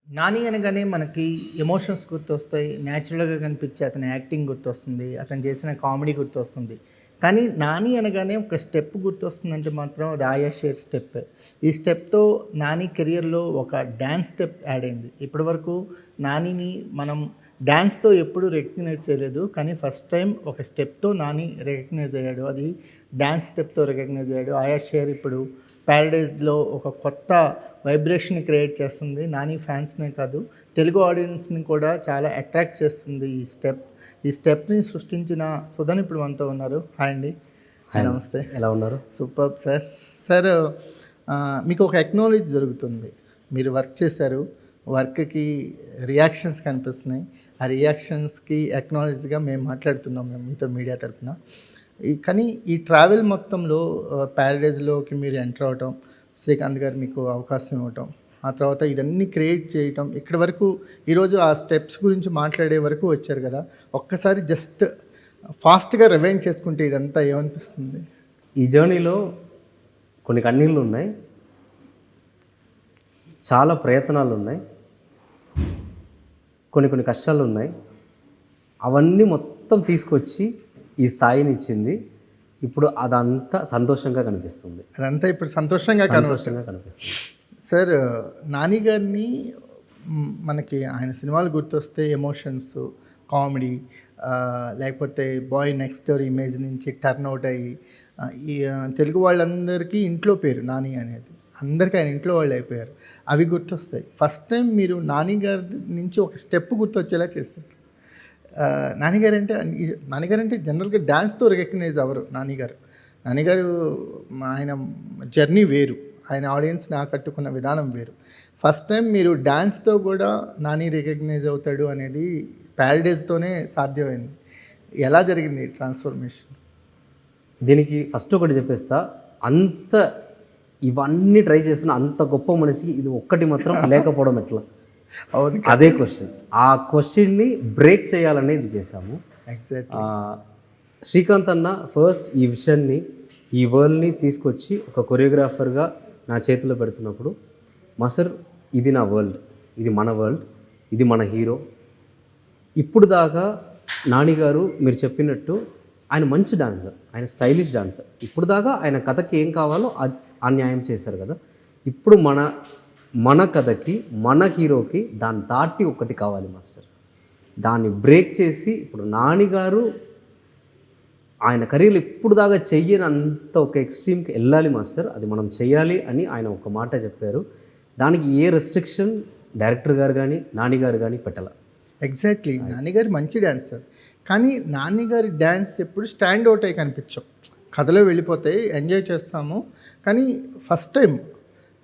నాని అనగానే మనకి ఎమోషన్స్ గుర్తొస్తాయి. న్యాచురల్‌గా కనిపించే అతని యాక్టింగ్ గుర్తొస్తుంది. అతను చేసిన కామెడీ గుర్తొస్తుంది. కానీ నాని అనగానే ఒక స్టెప్ గుర్తొస్తుందంటే మాత్రం అది 'ఆయా షేర్' స్టెప్పే. ఈ స్టెప్‌తో నాని కెరియర్‌లో ఒక డాన్స్ స్టెప్ యాడ్ అయింది. ఇప్పటివరకు నానిని మనం డాన్స్‌తో ఎప్పుడూ రికగ్నైజ్ చేయలేదు. కానీ ఫస్ట్ టైం ఒక స్టెప్‌తో నాని రికగ్నైజ్ అయ్యాడు. అది డాన్స్ స్టెప్‌తో రికగ్నైజ్ అయ్యాడు. 'ఆయా షేర్' ఇప్పుడు 'ప్యారడైజ్‌లో' ఒక కొత్త వైబ్రేషన్ క్రియేట్ చేస్తుంది. నాని ఫ్యాన్స్‌నే కాదు, తెలుగు ఆడియన్స్‌ని కూడా చాలా అట్రాక్ట్ చేస్తుంది ఈ స్టెప్. ఈ స్టెప్‌ని సృష్టించిన సుధన్ ఇప్పుడు మనతో ఉన్నారు. హాయ్ అండి. హాయ్. నమస్తే. ఎలా ఉన్నారు? Superb sir. సార్, మీకు ఒక అక్నాలెడ్జ్ దొరుకుతుంది. మీరు వర్క్ చేశారు. వర్క్‌కి రియాక్షన్స్ కనిపిస్తున్నాయి. ఆ రియాక్షన్స్‌కి అక్నాలెడ్జ్‌గా మేము మాట్లాడుతున్నాం మీతో మీడియా తరపున. కానీ ఈ ట్రావెల్ మొత్తంలో ప్యారడైజ్‌లోకి మీరు ఎంటర్ అవ్వటం, శ్రీకాంత్ గారు మీకు అవకాశం ఇవ్వటం, ఆ తర్వాత ఇదన్నీ క్రియేట్ చేయటం, ఇక్కడి వరకు ఈరోజు ఆ స్టెప్స్ గురించి మాట్లాడే వరకు వచ్చారు కదా. ఒక్కసారి జస్ట్ ఫాస్ట్గా రివైండ్ చేసుకుంటే ఇదంతా ఏమనిపిస్తుంది? ఈ జర్నీలో కొన్ని కన్నీళ్ళు ఉన్నాయి, చాలా ప్రయత్నాలు ఉన్నాయి, కొన్ని కష్టాలు ఉన్నాయి. అవన్నీ మొత్తం తీసుకొచ్చి ఈ స్థాయిని ఇచ్చింది. ఇప్పుడు అదంతా సంతోషంగా కనిపిస్తుంది. అదంతా ఇప్పుడు సంతోషంగా కనిపిస్తుంది. సార్, నాని గారిని మనకి ఆయన సినిమాలు గుర్తొస్తే ఎమోషన్స్, కామెడీ, లేకపోతే బాయ్ నెక్స్ట్ డోర్ ఇమేజ్ నుంచి టర్న్ అవుట్ అయ్యి ఈ తెలుగు వాళ్ళందరికీ ఇంట్లో పేరు నాని అనేది. అందరికీ ఆయన ఇంట్లో వాళ్ళు అయిపోయారు. అవి గుర్తొస్తాయి. ఫస్ట్ టైం మీరు నాని గారి నుంచి ఒక స్టెప్ గుర్తొచ్చేలా చేశారు. నానిగారు అంటే జనరల్గా డ్యాన్స్తో రికగ్నైజ్ అవ్వరు. నానిగారు ఆయన జర్నీ వేరు, ఆయన ఆడియన్స్ని ఆకట్టుకున్న విధానం వేరు. ఫస్ట్ టైం మీరు డ్యాన్స్తో కూడా నాని రికగ్నైజ్ అవుతాడు అనేది ప్యారడైజ్తోనే సాధ్యమైంది. ఎలా జరిగింది ట్రాన్స్ఫర్మేషన్? దీనికి ఫస్ట్ ఒకటి చెప్పేస్తా, అంత ఇవన్నీ ట్రై చేసిన అంత గొప్ప మనిషికి ఇది ఒక్కటి మాత్రం లేకపోవడం ఎట్లా? అవును, అదే క్వశ్చన్. ఆ క్వశ్చన్ని బ్రేక్ చేయాలనే ఇది చేశాము. ఎగ్జాక్ట్లీ. శ్రీకాంత్ అన్న ఫస్ట్ ఈ విషయాన్ని, ఈ వరల్డ్ని తీసుకొచ్చి ఒక కొరియోగ్రాఫర్గా నా చేతిలో పెడుతున్నప్పుడు, మాస్టర్ ఇది నా వరల్డ్, ఇది మన వరల్డ్, ఇది మన హీరో. ఇప్పుడు దాకా నాని గారు మీరు చెప్పినట్టు ఆయన మంచి డాన్సర్, ఆయన స్టైలిష్ డాన్సర్. ఇప్పుడు దాకా ఆయన కథకి ఏం కావాలో ఆ న్యాయం చేశారు కదా. ఇప్పుడు మన కథకి, మన హీరోకి దాన్ని దాటి ఒకటి కావాలి మాస్టర్. దాన్ని బ్రేక్ చేసి ఇప్పుడు నాని గారు ఆయన కెరీర్లో ఇప్పుడు దాకా చెయ్యని అంత ఒక ఎక్స్ట్రీమ్కి వెళ్ళాలి మాస్టర్, అది మనం చెయ్యాలి అని ఆయన ఒక మాట చెప్పారు. దానికి ఏ రెస్ట్రిక్షన్ డైరెక్టర్ గారు కానీ నాని గారు కానీ పెట్టాల. ఎగ్జాక్ట్లీ. నానిగారు మంచి డ్యాన్సర్, కానీ నానిగారి డ్యాన్స్ ఎప్పుడు స్టాండ్ అవుట్ అయ్యి కనిపించవు. కథలో వెళ్ళిపోతాయి, ఎంజాయ్ చేస్తాము. కానీ ఫస్ట్ టైం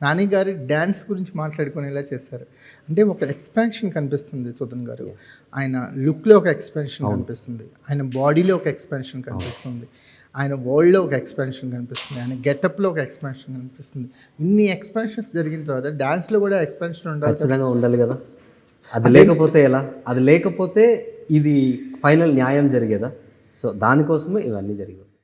నానిగారి డ్యాన్స్ గురించి మాట్లాడుకునేలా చేశారు. అంటే ఒక ఎక్స్పాన్షన్ కనిపిస్తుంది సుధన్ గారు. ఆయన లుక్లో ఒక ఎక్స్పాన్షన్ కనిపిస్తుంది, ఆయన బాడీలో ఒక ఎక్స్పాన్షన్ కనిపిస్తుంది, ఆయన వరల్డ్లో ఒక ఎక్స్పాన్షన్ కనిపిస్తుంది, ఆయన గెటప్లో ఒక ఎక్స్పాన్షన్ కనిపిస్తుంది. ఇన్ని ఎక్స్పాన్షన్స్ జరిగిన తర్వాత డ్యాన్స్లో కూడా ఎక్స్పాన్షన్ ఉండాలి కదా. అది లేకపోతే ఎలా? అది లేకపోతే ఇది ఫైనల్ న్యాయం జరిగేదా? సో దానికోసమే ఇవన్నీ జరిగాయి.